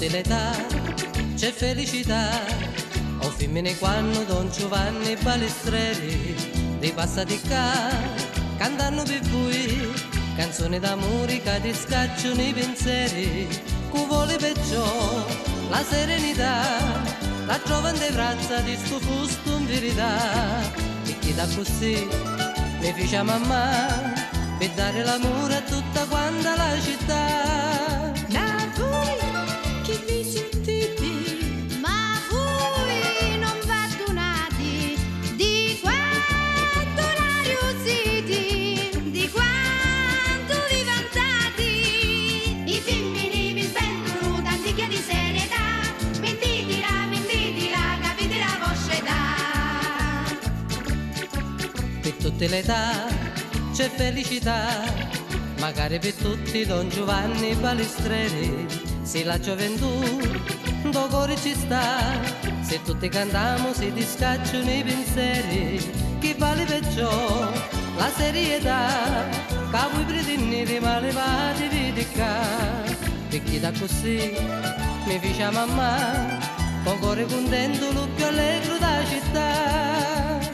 tutte le età c'è felicità. O femmine quando Don Giovanni Balestreri dei passati qua cantano per voi canzoni d'amore che ti scacciano i pensieri. Cu vuole perciò la serenità la giovane braccia di sto fusto in verità. E chi da così mi fece mamma per dare l'amore a tutta quanta la città. Ma voi chi vi sentite? Ma voi non vadunati di quanto l'aria siete, di quanto vi vantate. I femmini vi spendono tanticchia di serietà. Mentitela, capite la vostra età. Per tutte le età c'è felicità, magari per tutti Don Giovanni Balestreri. Se la gioventù do cuore ci sta, se tutti cantiamo si discacciano i pensieri. Chi vale perciò la serietà, che voi pretendete ma levate vedi qua. Per chi da così mi fece mamma, con cuore contento lo più allegro da città.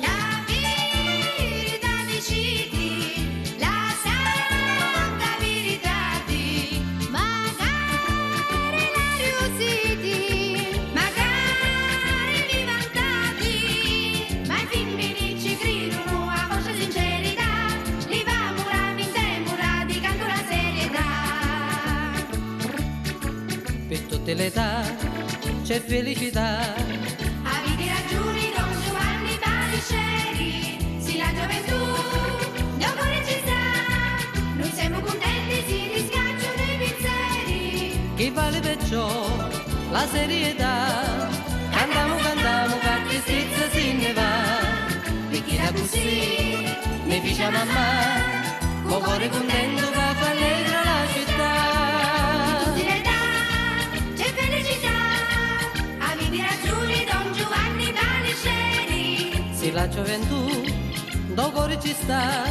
La verità decidi, la santa verità di magari l'aria siete, magari vi vantate, ma i femmini ci credono a vostra sincerità, li va murami in temura di canto la serietà. Per tutte le età c'è felicità. Avete ragione Don Giovanni Balestreri, sì la gioventù dopo ci sta, noi siamo contenti si riscacciano i pensieri. Chi vale perciò la serietà, cantiamo che tristezza se ne va. Per chi da così mi fece mamma, con cuore contento che fa allegra la città. Tutte le età c'è felicità, avete ragione Don Giovanni Balestreri. Se la gioventù do cuore ci sta,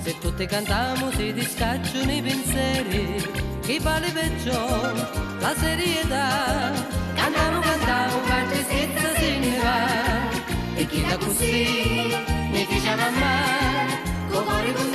se tutti cantiamo si discacciano i pensieri. Chi vale perciò la serietà, cantiamo che tristezza se ne va. E chi da così mi fece mamma, con cuore contento